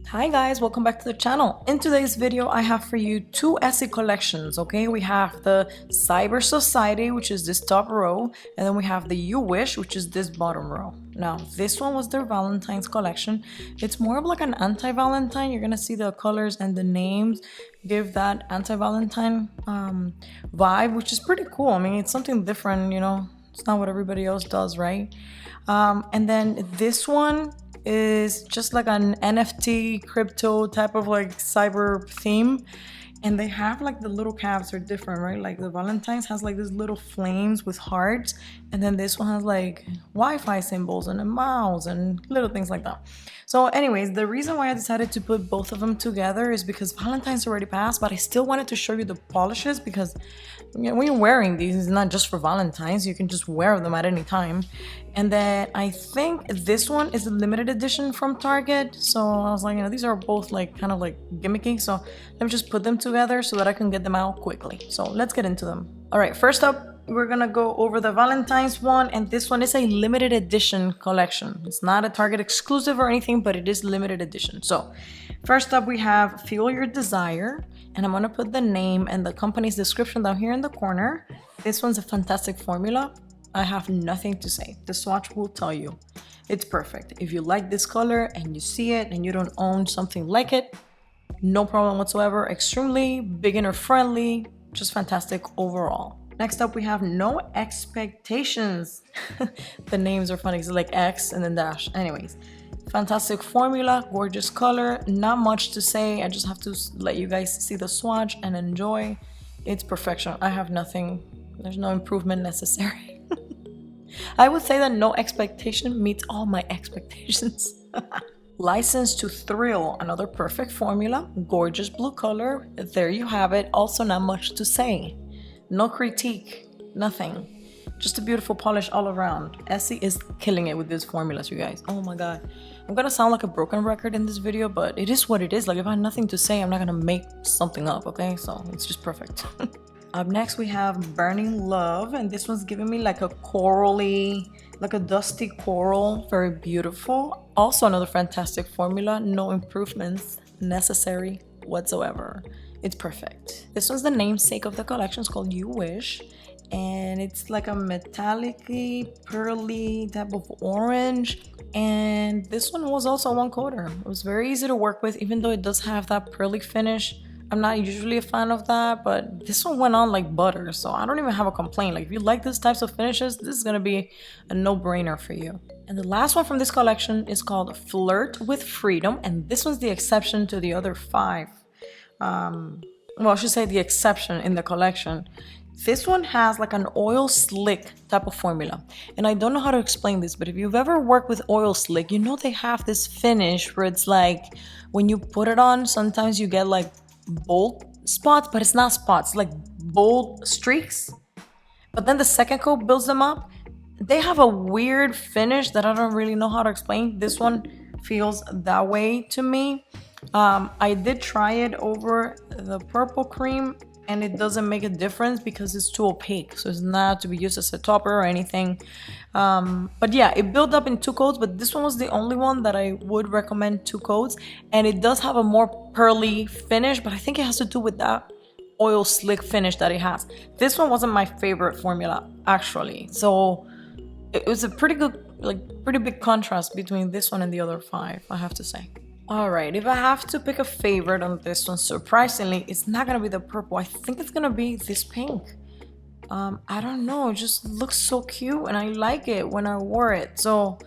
Hi guys, welcome back to the channel. In today's video, I have for you two Essie collections, okay? We have the Cyber Society, which is this top row, and then we have the You Wish, which is this bottom row. Now, this one was their Valentine's collection. It's more of like an anti-Valentine. You're gonna see the colors and the names give that anti-Valentine vibe, which is pretty cool. I mean, it's something different, you know? It's not what everybody else does, right? And then this one is just like an NFT crypto type of like cyber theme, and they have like the little caps are different, right? Like the Valentine's has like these little flames with hearts, and then this one has like Wi-Fi symbols and a mouse and little things like that. So anyways, the reason why I decided to put both of them together is because Valentine's already passed, but I still wanted to show you the polishes because when you're wearing these, it's not just for Valentine's, you can just wear them at any time. And then I think this one is a limited edition from Target, so I was like, you know, these are both like kind of like gimmicky, so let me just put them together so that I can get them out quickly. So let's get into them. All right, first up, we're gonna go over the Valentine's one, and this one is a limited edition collection. It's not a Target exclusive or anything, but it is limited edition. So first up, we have Feel Your Desire, and I'm gonna put the name and the company's description down here in the corner. This one's a fantastic formula. I have nothing to say. The swatch will tell you. It's perfect. If you like this color and you see it and you don't own something like it, no problem whatsoever. Extremely beginner friendly, just fantastic overall. Next up, we have No Expectations. The names are funny. It's like X and then dash. Anyways, fantastic formula, gorgeous color. Not much to say. I just have to let you guys see the swatch and enjoy. It's perfection. I have nothing. There's no improvement necessary. I would say that No Expectation meets all my expectations. License to Thrill, another perfect formula. Gorgeous blue color. There you have it. Also not much to say. No critique, nothing. Just a beautiful polish all around. Essie is killing it with these formulas, you guys. Oh my god. I'm gonna sound like a broken record in this video, but it is what it is. Like, if I have nothing to say, I'm not gonna make something up, okay? So it's just perfect. Up next, we have Burning Love, and this one's giving me like a corally, like a dusty coral. Very beautiful. Also another fantastic formula. No improvements necessary whatsoever. It's perfect. This one's the namesake of the collection. It's called You Wish, and it's like a metallic-y, pearly type of orange. And this one was also one coater. It was very easy to work with, even though it does have that pearly finish. I'm not usually a fan of that, but this one went on like butter, so I don't even have a complaint. Like, if you like these types of finishes, this is gonna be a no-brainer for you. And the last one from this collection is called Flirt with Freedom, and this one's the exception to the other five. Well, I should say the exception in the collection. This one has like an oil slick type of formula, and I don't know how to explain this, but if you've ever worked with oil slick, you know they have this finish where it's like when you put it on, sometimes you get like bold spots, but it's not spots, like bold streaks. But then the second coat builds them up. They have a weird finish that I don't really know how to explain. This one feels that way to me. I did try it over the purple cream, and it doesn't make a difference because it's too opaque, so it's not to be used as a topper or anything. But yeah, it built up in two coats, but this one was the only one that I would recommend two coats, and it does have a more pearly finish, but I think it has to do with that oil slick finish that it has. This one wasn't my favorite formula, actually, so it was a pretty good, like pretty big contrast between this one and the other five, I have to say. Alright, if I have to pick a favorite on this one, surprisingly, it's not gonna be the purple. I think it's gonna be this pink. I don't know, it just looks so cute and I like it when I wore it. So,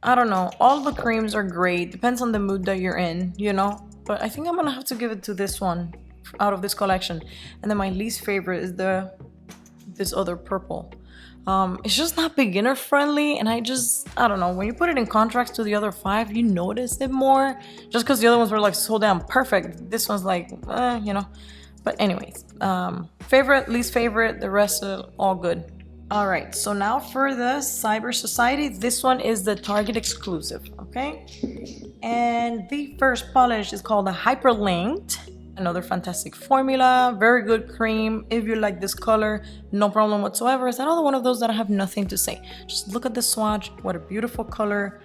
I don't know, all the creams are great. Depends on the mood that you're in, you know? But I think I'm gonna have to give it to this one out of this collection. And then my least favorite is this other purple. It's just not beginner friendly, and I don't know, when you put it in contrast to the other five, you notice it more, just because the other ones were like so damn perfect. This one's like, you know. But anyways, favorite, least favorite, the rest are all good. All right, so now for the Cyber Society. This one is the Target exclusive, okay? And the first polish is called the Hyperlinked. Another fantastic formula, very good cream. If you like this color, no problem whatsoever. It's another one of those that I have nothing to say. Just look at the swatch. What a beautiful color.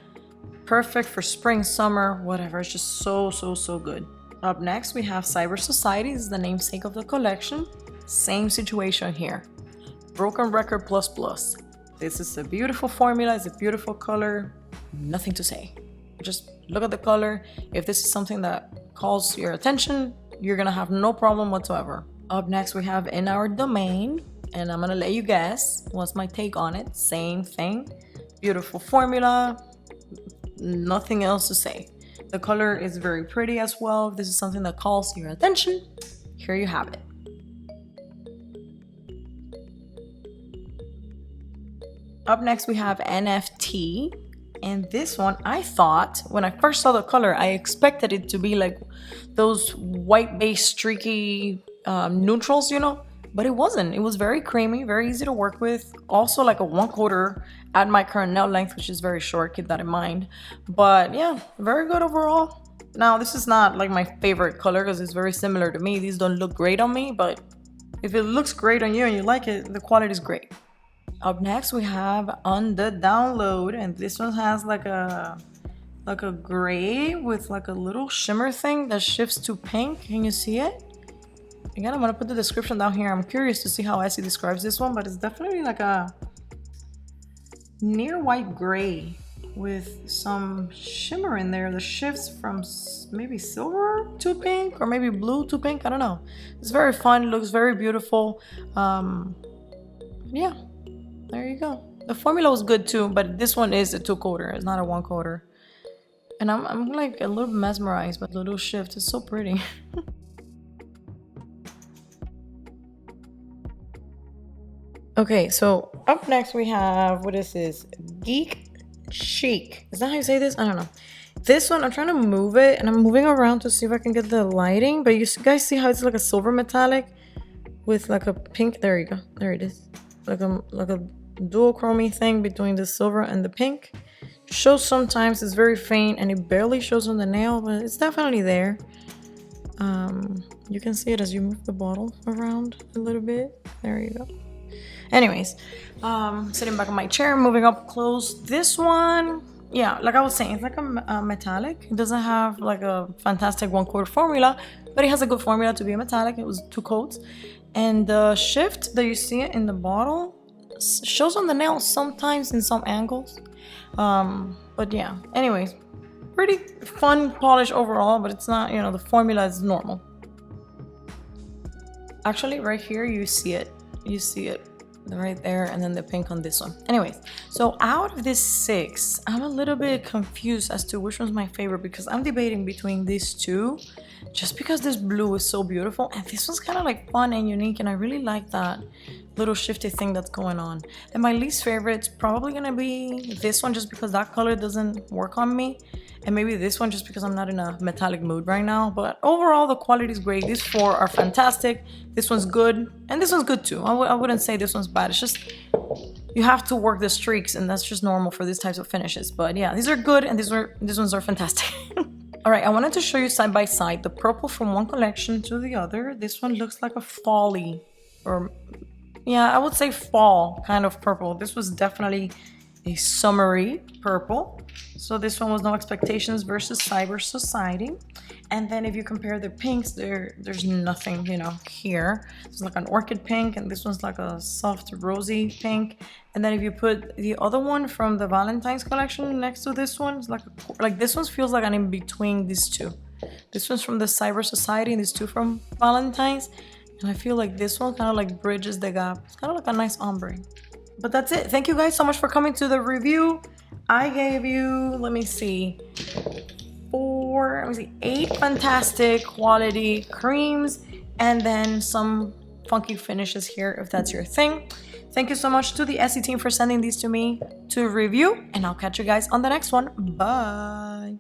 Perfect for spring, summer, whatever. It's just so, so, so good. Up next, we have Cyber Society. This is the namesake of the collection. Same situation here. Broken Record Plus Plus. This is a beautiful formula. It's a beautiful color. Nothing to say. Just look at the color. If this is something that calls your attention, you're gonna have no problem whatsoever. Up next, we have In Our Domain. And I'm gonna let you guess what's my take on it. Same thing. Beautiful formula. Nothing else to say. The color is very pretty as well. If this is something that calls your attention, here you have it. Up next, we have NFT. And this one, I thought, when I first saw the color, I expected it to be like those white base streaky neutrals, you know? But it wasn't. It was very creamy, very easy to work with. Also like a 1/4 at my current nail length, which is very short, keep that in mind. But yeah, very good overall. Now, this is not like my favorite color because it's very similar to me. These don't look great on me, but if it looks great on you and you like it, the quality is great. Up next, we have On The Download, and this one has like a gray with like a little shimmer thing that shifts to pink. Can you see it? Again, I'm gonna put the description down here. I'm curious to see how Essie describes this one, but it's definitely like a near white gray with some shimmer in there that shifts from maybe silver to pink or maybe blue to pink. I don't know. It's very fun, looks very beautiful. Yeah, there you go. The formula was good too, but this one is a 2/4. It's not a 1/4. And I'm like a little mesmerized by the little shift. It's so pretty. Okay, so up next we have, what is this? Geek Chic. Is that how you say this? I don't know. This one, I'm trying to move it and I'm moving around to see if I can get the lighting. But you guys see how it's like a silver metallic with like a pink. There you go. There it is. Like a dual chromey thing between the silver and the pink. Shows sometimes, it's very faint and it barely shows on the nail, but it's definitely there. You can see it as you move the bottle around a little bit. There you go. Anyways, sitting back on my chair, moving up close. This one, yeah, like I was saying, it's like a metallic. It doesn't have like a fantastic 1/4 formula, but it has a good formula to be a metallic. It was 2 coats. And the shift that you see it in the bottle shows on the nail sometimes in some angles. But yeah, anyways, pretty fun polish overall, but it's not, you know, the formula is normal. Actually, right here, you see it. You see it right there, and then the pink on this one. Anyways, so out of this 6, I'm a little bit confused as to which one's my favorite because I'm debating between these two just because this blue is so beautiful and this one's kind of like fun and unique, and I really like that little shifty thing that's going on. And my least favorite's probably gonna be this one just because that color doesn't work on me, and maybe this one just because I'm not in a metallic mood right now. But overall, the quality is great. These 4 are fantastic. This one's good, and this one's good too. I wouldn't say this one's bad. It's just you have to work the streaks, and that's just normal for these types of finishes. But yeah, these are good, and these ones are fantastic. All right, I wanted to show you side by side the purple from one collection to the other. This one looks like a fall-y, or yeah, I would say fall kind of purple. This was definitely a summery purple. So this one was No Expectations versus Cyber Society. And then if you compare the pinks, there's nothing, you know, here. It's like an orchid pink, and this one's like a soft rosy pink. And then if you put the other one from the Valentine's collection next to this one, it's like this one feels like an in between these two. This one's from the Cyber Society and these two from Valentine's. And I feel like this one kind of like bridges the gap. It's kind of like a nice ombre. But that's it. Thank you guys so much for coming to the review. I gave you, let me see, 8 fantastic quality creams and then some funky finishes here if that's your thing. Thank you so much to the Essie team for sending these to me to review, and I'll catch you guys on the next one. Bye.